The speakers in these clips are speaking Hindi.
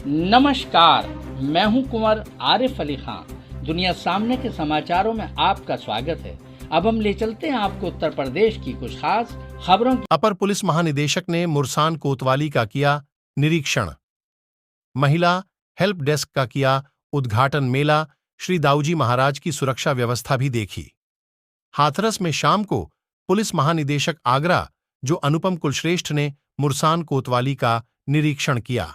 नमस्कार, मैं हूं कुंवर आरिफ अली खान। दुनिया सामने के समाचारों में आपका स्वागत है। अब हम ले चलते हैं आपको उत्तर प्रदेश की कुछ खास खबरों की। अपर पुलिस महानिदेशक ने मुरसान कोतवाली का किया निरीक्षण। महिला हेल्प डेस्क का किया उद्घाटन। मेला श्री दाऊजी महाराज की सुरक्षा व्यवस्था भी देखी। हाथरस में शाम को पुलिस महानिदेशक आगरा जो अनुपम कुलश्रेष्ठ ने मुरसान कोतवाली का निरीक्षण किया।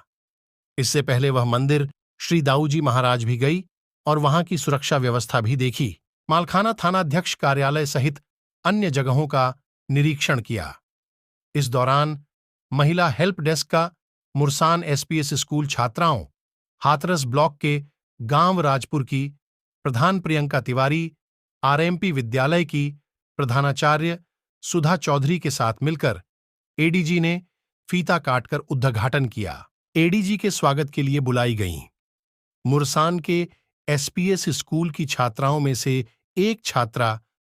इससे पहले वह मंदिर श्री दाऊजी महाराज भी गई और वहां की सुरक्षा व्यवस्था भी देखी। मालखाना थानाध्यक्ष कार्यालय सहित अन्य जगहों का निरीक्षण किया। इस दौरान महिला हेल्प डेस्क का, मुरसान एसपीएस स्कूल छात्राओं, हाथरस ब्लॉक के गांव राजपुर की प्रधान प्रियंका तिवारी, आरएमपी विद्यालय की प्रधानाचार्य सुधा चौधरी के साथ मिलकर एडीजी ने फीता काटकर उद्घाटन किया। एडीजी के स्वागत के लिए बुलाई गईं। मुरसान के एसपीएस स्कूल की छात्राओं में से एक छात्रा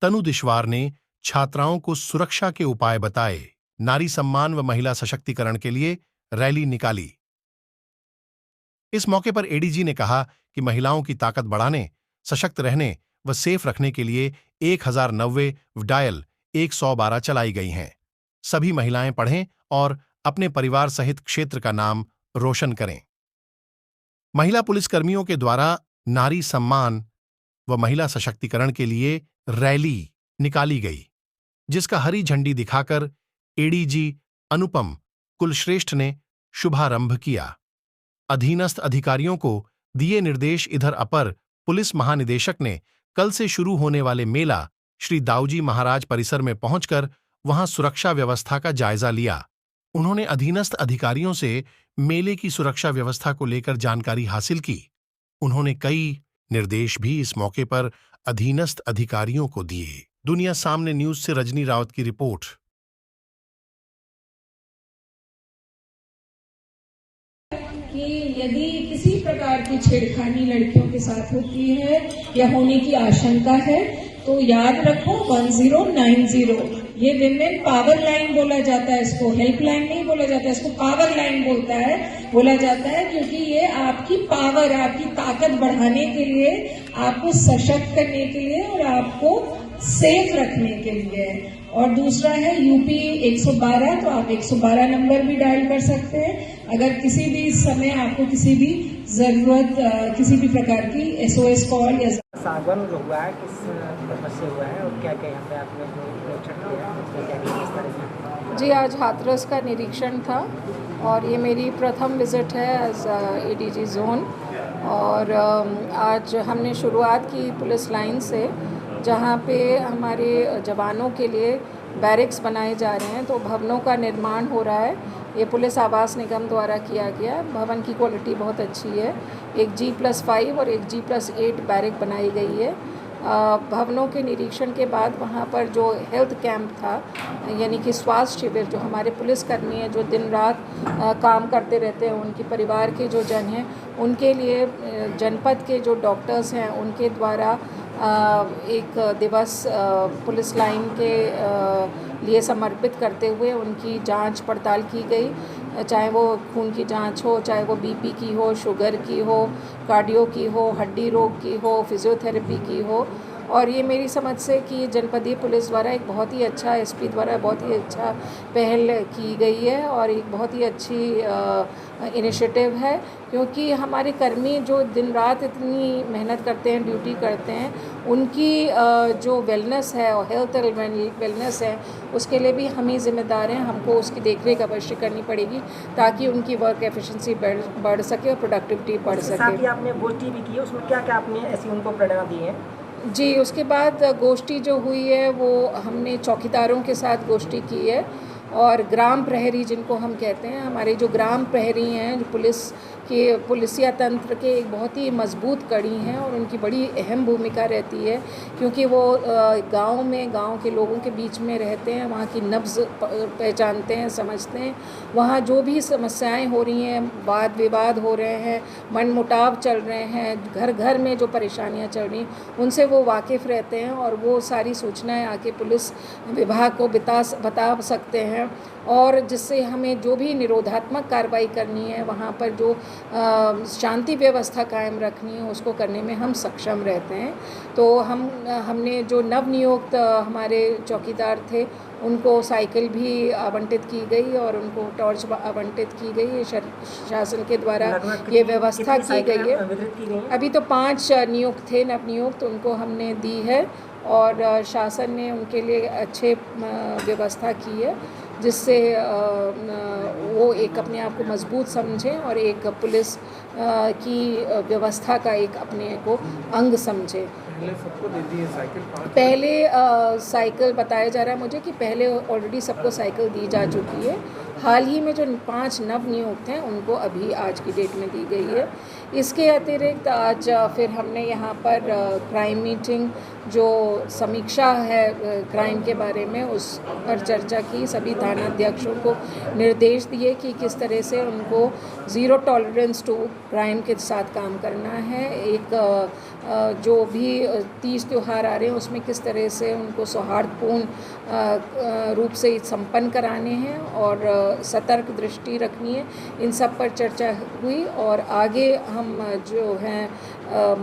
तनु दिशवार ने छात्राओं को सुरक्षा के उपाय बताए। नारी सम्मान व महिला सशक्तिकरण के लिए रैली निकाली। इस मौके पर एडीजी ने कहा कि महिलाओं की ताकत बढ़ाने, सशक्त रहने व सेफ रखने के लिए 1090 डायल 112 चलाई गई हैं। सभी महिलाएं पढ़ें और अपने परिवार सहित क्षेत्र का नाम रोशन करें। महिला पुलिसकर्मियों के द्वारा नारी सम्मान व महिला सशक्तिकरण के लिए रैली निकाली गई, जिसका हरी झंडी दिखाकर एडीजी अनुपम कुलश्रेष्ठ ने शुभारंभ किया। अधीनस्थ अधिकारियों को दिए निर्देश। इधर अपर पुलिस महानिदेशक ने कल से शुरू होने वाले मेला श्री दाऊजी महाराज परिसर में पहुंचकर वहां सुरक्षा व्यवस्था का जायजा लिया। उन्होंने अधीनस्थ अधिकारियों से मेले की सुरक्षा व्यवस्था को लेकर जानकारी हासिल की। उन्होंने कई निर्देश भी इस मौके पर अधीनस्थ अधिकारियों को दिए। दुनिया सामने न्यूज से रजनी रावत की रिपोर्ट। कि यदि किसी प्रकार की छेड़खानी लड़कियों के साथ होती है या होने की आशंका है तो याद रखो 1090। ये विमेन पावर लाइन बोला जाता है, इसको हेल्पलाइन नहीं बोला जाता है, इसको पावर लाइन बोला जाता है क्योंकि ये आपकी पावर, आपकी ताकत बढ़ाने के लिए, आपको सशक्त करने के लिए और आपको सेफ रखने के लिए। और दूसरा है यूपी 112, तो आप 112 नंबर भी डायल कर सकते हैं अगर किसी भी समय आपको किसी भी जरूरत, किसी भी प्रकार की एसओएस कॉल या सागवान जो हुआ है किस पर्पज से हुआ है और क्या क्या यहाँ पे आपने जो निरीक्षण किया है उसमें क्या क्या किस तरह से? जी, आज हाथरस का निरीक्षण था और ये मेरी प्रथम विज़िट है एज एडीजी जोन। और आज हमने शुरुआत की पुलिस लाइन से, जहाँ पे हमारे जवानों के लिए बैरिक्स बनाए जा रहे हैं। तो भवनों का निर्माण हो रहा है, ये पुलिस आवास निगम द्वारा किया गया। भवन की क्वालिटी बहुत अच्छी है। एक G+5 और एक G+8 बैरिक बनाई गई है। भवनों के निरीक्षण के बाद वहाँ पर जो हेल्थ कैंप था, यानी कि स्वास्थ्य शिविर, जो हमारे पुलिसकर्मी हैं जो दिन रात काम करते रहते हैं, उनके परिवार के जो जन हैं, उनके लिए जनपद के जो डॉक्टर्स हैं उनके द्वारा एक दिवस पुलिस लाइन के लिए समर्पित करते हुए उनकी जांच पड़ताल की गई। चाहे वो खून की जांच हो, चाहे वो बीपी की हो, शुगर की हो, कार्डियो की हो, हड्डी रोग की हो, फिजियोथेरेपी की हो। और ये मेरी समझ से कि जनपदीय पुलिस द्वारा एक बहुत ही अच्छा, एसपी द्वारा बहुत ही अच्छा पहल की गई है और एक बहुत ही अच्छी इनिशिएटिव है, क्योंकि हमारे कर्मी जो दिन रात इतनी मेहनत करते हैं, ड्यूटी करते हैं, उनकी जो वेलनेस है और हेल्थ वेलनेस है, उसके लिए भी हम ही जिम्मेदार हैं। हमको उसकी देखरेख अवश्य करनी पड़ेगी ताकि उनकी वर्क एफिशिएंसी बढ़ सके और प्रोडक्टिविटी बढ़ सके। साथ ही आपने गोष्ठी भी की है, उसमें क्या क्या आपने ऐसी उनको प्रेरणा दी है? जी, उसके बाद गोष्ठी जो हुई है वो हमने चौकीदारों के साथ गोष्ठी की है और ग्राम प्रहरी जिनको हम कहते हैं, हमारे जो ग्राम प्रहरी हैं, जो पुलिसिया तंत्र के एक बहुत ही मजबूत कड़ी हैं और उनकी बड़ी अहम भूमिका रहती है, क्योंकि वो गांव में, गांव के लोगों के बीच में रहते हैं, वहाँ की नब्ज़ पहचानते हैं, समझते हैं। वहाँ जो भी समस्याएं हो रही हैं, वाद विवाद हो रहे हैं, मनमुटाव चल रहे हैं, घर घर में जो परेशानियाँ चल रही हैं, उनसे वो वाकिफ़ रहते हैं और वो सारी सूचनाएँ आके पुलिस विभाग को बता सकते हैं है, और जिससे हमें जो भी निरोधात्मक कार्रवाई करनी है, वहाँ पर जो शांति व्यवस्था कायम रखनी है, उसको करने में हम सक्षम रहते हैं। तो हमने जो नवनियुक्त हमारे चौकीदार थे उनको साइकिल भी आवंटित की गई और उनको टॉर्च आवंटित की गई। ये शासन के द्वारा ये व्यवस्था की गई है। वितरित की गई है? अभी तो 5 नियुक्त थे, नवनियुक्त, उनको हमने दी है और शासन ने उनके लिए अच्छे व्यवस्था की है, जिससे वो एक अपने आप को मजबूत समझें और एक पुलिस की व्यवस्था का एक अपने को अंग समझें। पहले सबको दे दी है साइकिल 5? पहले साइकिल बताया जा रहा है मुझे कि पहले ऑलरेडी सबको साइकिल दी जा चुकी है। हाल ही में जो 5 नवनियुक्त हैं उनको अभी आज की डेट में दी गई है। इसके अतिरिक्त आज फिर हमने यहाँ पर क्राइम मीटिंग, जो समीक्षा है क्राइम के बारे में, उस पर चर्चा की। सभी थानाध्यक्षों को निर्देश दिए कि किस तरह से उनको ज़ीरो टॉलरेंस टू क्राइम के साथ काम करना है। एक जो भी 30 त्यौहार आ रहे हैं उसमें किस तरह से उनको सौहार्दपूर्ण रूप से संपन्न कराने हैं और सतर्क दृष्टि रखनी है। इन सब पर चर्चा हुई और आगे हम जो हैं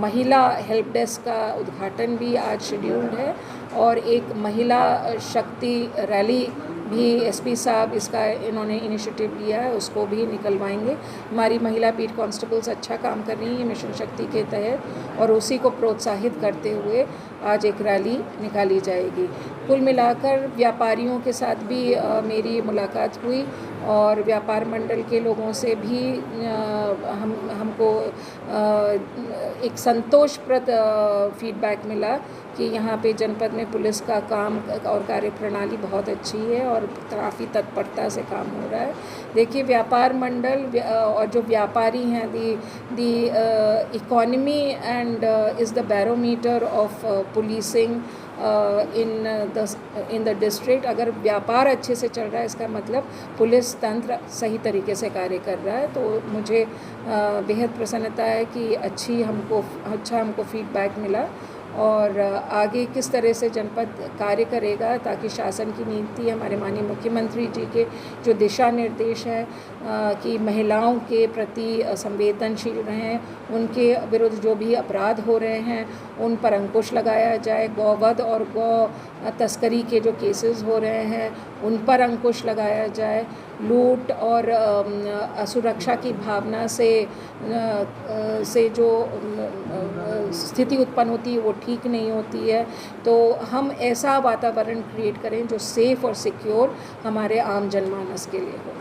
महिला हेल्प डेस्क का उद्घाटन भी आज शेड्यूल्ड है और एक महिला शक्ति रैली भी एसपी साहब इसका इन्होंने इनिशिएटिव लिया है, उसको भी निकलवाएंगे। हमारी महिला बीट कांस्टेबल्स अच्छा काम कर रही हैं मिशन शक्ति के तहत और उसी को प्रोत्साहित करते हुए आज एक रैली निकाली जाएगी। कुल मिलाकर व्यापारियों के साथ भी मेरी मुलाकात हुई और व्यापार मंडल के लोगों से भी हमको एक संतोषप्रद फीडबैक मिला कि यहाँ पे जनपद में पुलिस का काम और कार्यप्रणाली बहुत अच्छी है और काफ़ी तत्परता से काम हो रहा है। देखिए, व्यापार मंडल और जो व्यापारी हैं, the economy and is the barometer of policing in the district. अगर व्यापार अच्छे से चल रहा है, इसका मतलब पुलिस तंत्र सही तरीके से कार्य कर रहा है। तो मुझे बेहद प्रसन्नता है कि अच्छा हमको फीडबैक मिला और आगे किस तरह से जनपद कार्य करेगा ताकि शासन की नीति, हमारे माननीय मुख्यमंत्री जी के जो दिशा निर्देश है कि महिलाओं के प्रति संवेदनशील रहें, उनके विरुद्ध जो भी अपराध हो रहे हैं उन पर अंकुश लगाया जाए, गौवध और गौ तस्करी के जो केसेस हो रहे हैं उन पर अंकुश लगाया जाए, लूट और असुरक्षा की भावना से जो स्थिति उत्पन्न होती है वो ठीक नहीं होती है। तो हम ऐसा वातावरण क्रिएट करें जो सेफ़ और सिक्योर हमारे आम जनमानस के लिए हो।